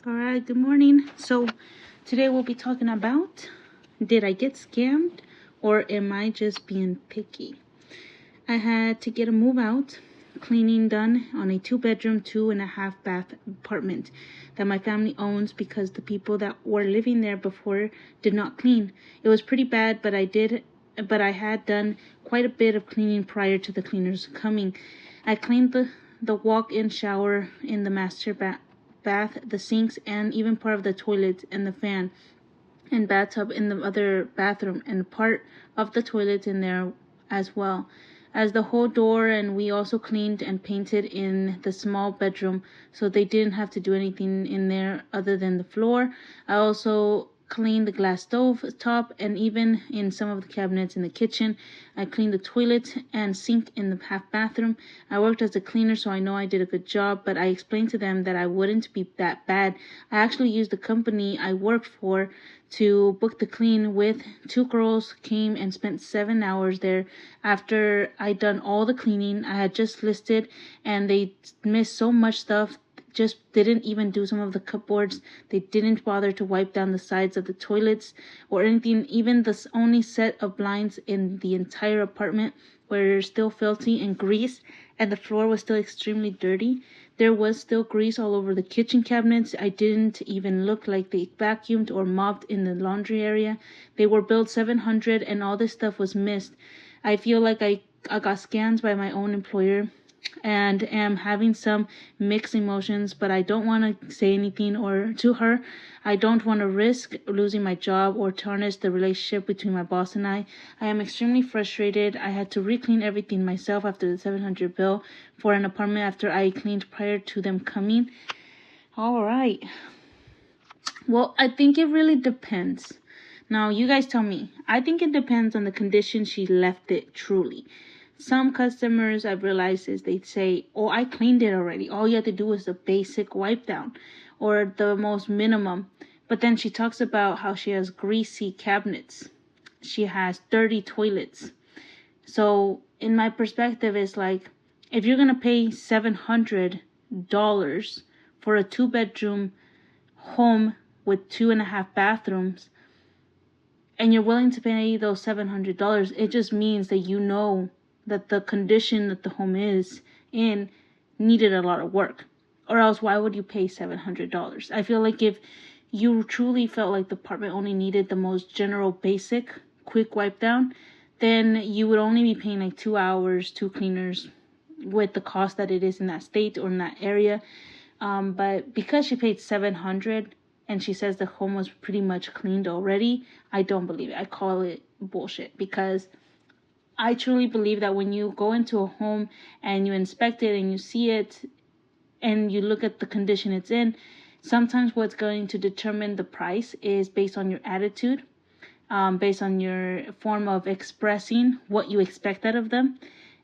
All right, good morning. So today we'll be talking about, did I get scammed or am I just being picky? I had to get a move out cleaning done on a 2-bedroom, 2.5-bath apartment that my family owns because the people that were living there before did not clean. It was pretty bad, but I had done quite a bit of cleaning prior to the cleaners coming. I cleaned the walk-in shower in the master bath, the sinks, and even part of the toilet and the fan and bathtub in the other bathroom, and part of the toilet in there as well as the whole door. And we also cleaned and painted in the small bedroom, so they didn't have to do anything in there other than the floor. I also cleaned the glass stove top, and even in some of the cabinets in the kitchen. I cleaned the toilet and sink in the half bathroom. I worked as a cleaner, so I know I did a good job, but I explained to them that I wouldn't be that bad. I actually used the company I worked for to book the clean with. 2 girls came and spent 7 hours there after I'd done all the cleaning. I had just listed, and they missed so much stuff. Just didn't even do some of the cupboards. They didn't bother to wipe down the sides of the toilets or anything. Even the only set of blinds in the entire apartment were still filthy and grease, and the floor was still extremely dirty. There was still grease all over the kitchen cabinets. I didn't even look like they vacuumed or mopped in the laundry area. They were billed $700 and all this stuff was missed. I feel like I got scammed by my own employer and am having some mixed emotions, but I don't want to say anything or to her. I don't want to risk losing my job or tarnish the relationship between my boss and I. I am extremely frustrated. I had to re-clean everything myself after the $700 bill for an apartment after I cleaned prior to them coming. All right. Well, I think it really depends. Now, you guys tell me. I think it depends on the condition she left it truly. Some customers, I've realized, is they say, oh, I cleaned it already. All you have to do is the basic wipe down or the most minimum. But then she talks about how she has greasy cabinets. She has dirty toilets. So in my perspective, it's like, if you're going to pay $700 for a 2-bedroom home with 2.5 bathrooms, and you're willing to pay those $700, it just means that you know that the condition that the home is in needed a lot of work. Or else, why would you pay $700? I feel like if you truly felt like the apartment only needed the most general basic quick wipe down, then you would only be paying like 2 hours, 2 cleaners with the cost that it is in that state or in that area. But because she paid $700 and she says the home was pretty much cleaned already, I don't believe it. I call it bullshit, because I truly believe that when you go into a home and you inspect it and you see it and you look at the condition it's in, sometimes what's going to determine the price is based on your attitude, based on your form of expressing what you expect out of them,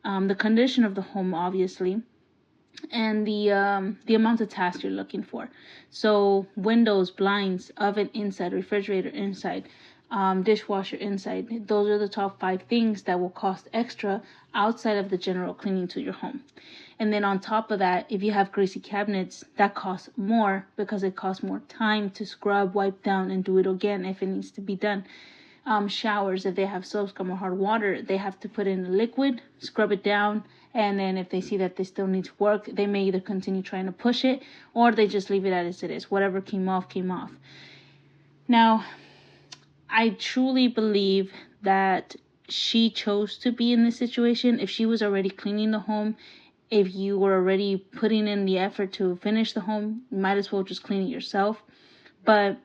the condition of the home, obviously, and the amount of tasks you're looking for. So windows, blinds, oven inside, refrigerator inside, dishwasher inside. Those are the top 5 things that will cost extra outside of the general cleaning to your home. And then on top of that, if you have greasy cabinets, that costs more because it costs more time to scrub, wipe down, and do it again if it needs to be done. Showers, if they have soap, scum, or hard water, they have to put in a liquid, scrub it down, and then if they see that they still need work, they may either continue trying to push it or they just leave it as it is. Whatever came off, came off. Now, I truly believe that she chose to be in this situation. If she was already cleaning the home, if you were already putting in the effort to finish the home, you might as well just clean it yourself. But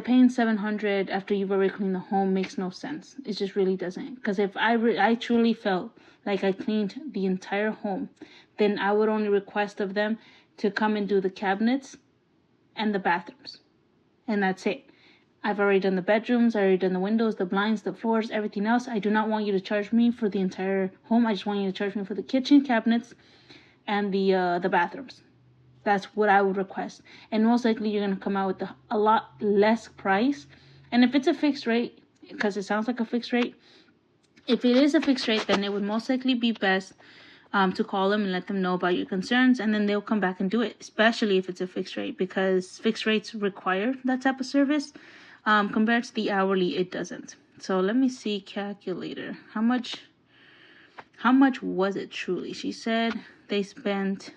paying $700 after you've already cleaned the home makes no sense. It just really doesn't. Because if I truly felt like I cleaned the entire home, then I would only request of them to come and do the cabinets and the bathrooms. And that's it. I've already done the bedrooms, I already done the windows, the blinds, the floors, everything else. I do not want you to charge me for the entire home. I just want you to charge me for the kitchen cabinets and the bathrooms. That's what I would request. And most likely you're going to come out with a lot less price. And if it's a fixed rate, because it sounds like a fixed rate, if it is a fixed rate, then it would most likely be best to call them and let them know about your concerns, and then they'll come back and do it, especially if it's a fixed rate, because fixed rates require that type of service. Compared to the hourly, it doesn't. So let me see, calculator. How much was it truly? She said they spent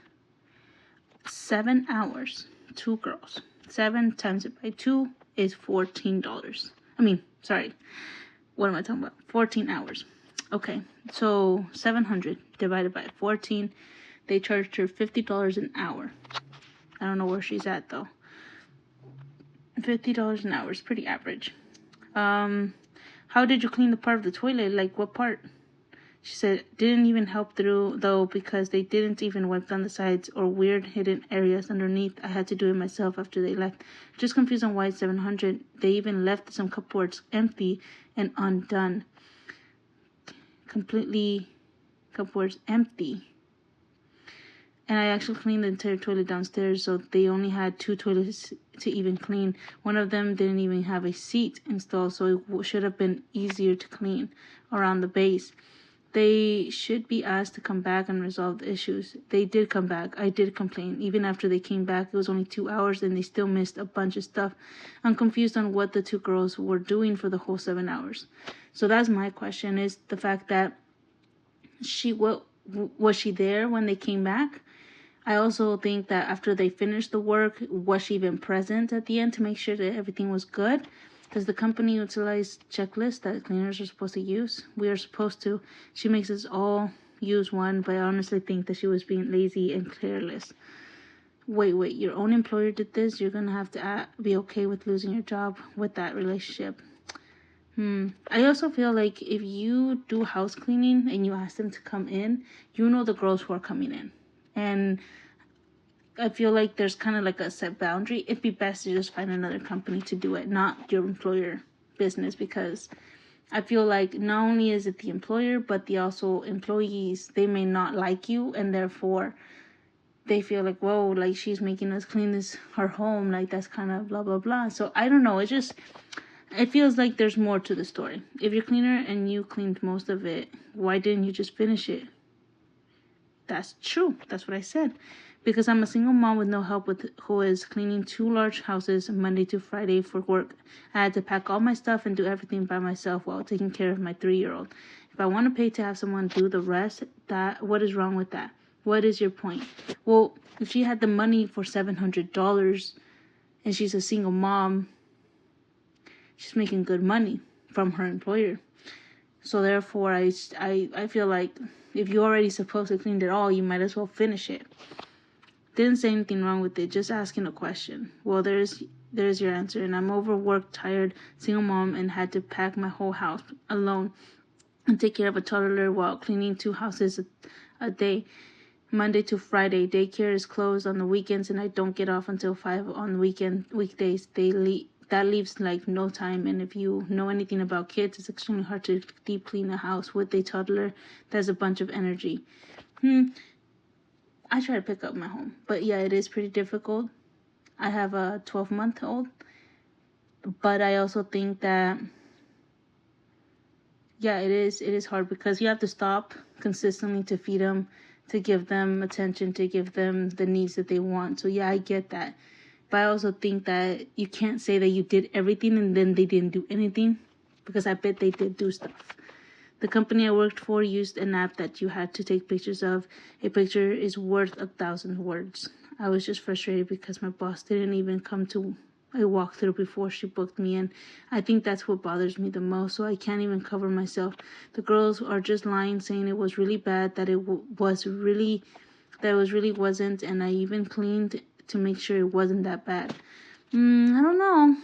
7 hours, 2 girls. 7 times it by 2 is $14. I mean, sorry. What am I talking about? 14 hours. Okay, so 700 divided by 14. They charged her $50 an hour. I don't know where she's at, though. $50 an hour is pretty average. How did you clean the part of the toilet? Like, what part? She said, didn't even help through, though, because they didn't even wipe down the sides or weird hidden areas underneath. I had to do it myself after they left. Just confused on why it's 700. They even left some cupboards empty and undone. Completely cupboards empty. And I actually cleaned the entire toilet downstairs, so they only had 2 toilets to even clean. One of them didn't even have a seat installed, so it should have been easier to clean around the base. They should be asked to come back and resolve the issues. They did come back. I did complain. Even after they came back, it was only 2 hours and they still missed a bunch of stuff. I'm confused on what the 2 girls were doing for the whole 7 hours. So that's my question, is the fact that was she there when they came back? I also think that after they finished the work, was she even present at the end to make sure that everything was good? Does the company utilize checklists that cleaners are supposed to use? We are supposed to. She makes us all use one, but I honestly think that she was being lazy and careless. Wait, your own employer did this? You're going to have to be okay with losing your job with that relationship. I also feel like if you do house cleaning and you ask them to come in, you know the girls who are coming in. And I feel like there's kind of like a set boundary. It'd be best to just find another company to do it, not your employer business, because I feel like not only is it the employer, but the also employees, they may not like you, and therefore they feel like, whoa, like she's making us clean her home, like that's kind of blah, blah, blah. So I don't know. It feels like there's more to the story. If you're cleaner and you cleaned most of it, why didn't you just finish it? That's true. That's what I said. Because I'm a single mom with no help who is cleaning 2 large houses Monday to Friday for work. I had to pack all my stuff and do everything by myself while taking care of my 3-year-old. If I want to pay to have someone do the rest, what is wrong with that? What is your point? Well, if she had the money for $700 and she's a single mom, she's making good money from her employer. So therefore, I feel like if you already supposed to clean it all, you might as well finish it. Didn't say anything wrong with it, just asking a question. Well, there's your answer. And I'm overworked, tired, single mom, and had to pack my whole house alone and take care of a toddler while cleaning 2 houses a day. Monday to Friday, daycare is closed on the weekends, and I don't get off until 5 on weekdays. That leaves like no time, and if you know anything about kids, it's extremely hard to deep clean a house with a toddler. There's a bunch of energy. I try to pick up my home, but yeah, it is pretty difficult. I have a 12-month-old, but I also think that it is hard because you have to stop consistently to feed them, to give them attention, to give them the needs that they want. So yeah, I get that. But I also think that you can't say that you did everything and then they didn't do anything, because I bet they did do stuff. The company I worked for used an app that you had to take pictures of. A picture is worth 1,000 words. I was just frustrated because my boss didn't even come to a walkthrough before she booked me in. I think that's what bothers me the most, so I can't even cover myself. The girls are just lying, saying it was really bad, that it really wasn't, and I even cleaned to make sure it wasn't that bad. I don't know.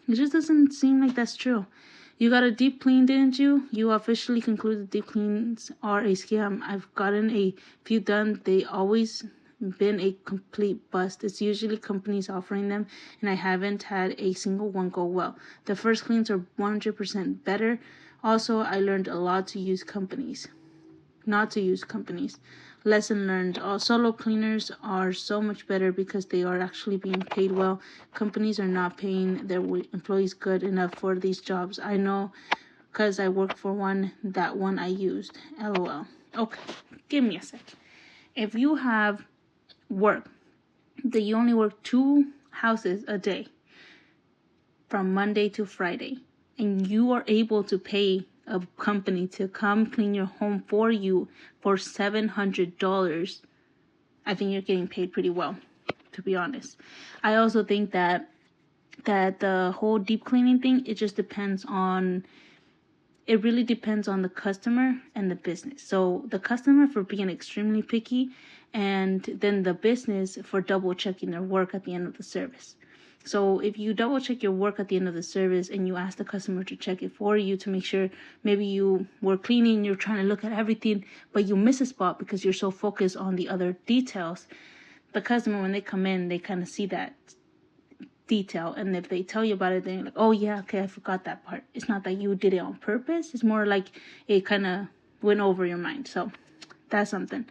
It just doesn't seem like that's true. You got a deep clean, didn't you? You officially concluded deep cleans are a scam. I've gotten a few done. They always been a complete bust. It's usually companies offering them, and I haven't had a single one go well. The first cleans are 100% better. Also, I learned a lot not to use companies. Lesson learned. All solo cleaners are so much better because they are actually being paid well. Companies are not paying their employees good enough for these jobs. I know because I worked for one. That one I used. LOL. Okay. give me a sec. If you have work that you only work 2 houses a day from Monday to Friday, and you are able to pay a company to come clean your home for you for $700, I think you're getting paid pretty well, to be honest. I also think that the whole deep cleaning thing, it really depends on the customer and the business. So the customer for being extremely picky, and then the business for double checking their work at the end of the service. So if you double check your work at the end of the service and you ask the customer to check it for you to make sure, maybe you were cleaning, you're trying to look at everything, but you miss a spot because you're so focused on the other details. The customer, when they come in, they kind of see that detail, and if they tell you about it, then you're like, oh yeah, okay, I forgot that part. It's not that you did it on purpose. It's more like it kind of went over your mind. So that's something.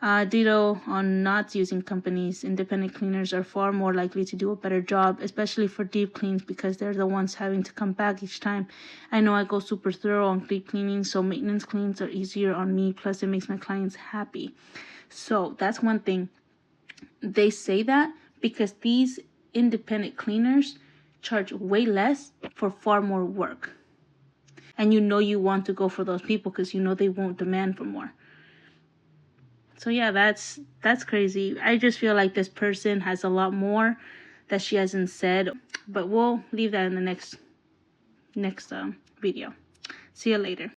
Ditto on not using companies. Independent cleaners are far more likely to do a better job, especially for deep cleans, because they're the ones having to come back each time. I know I go super thorough on deep cleaning, so maintenance cleans are easier on me, plus it makes my clients happy. So that's one thing. They say that because these independent cleaners charge way less for far more work. And you want to go for those people because they won't demand for more. So yeah, that's crazy. I just feel like this person has a lot more that she hasn't said, but we'll leave that in the next video. See you later.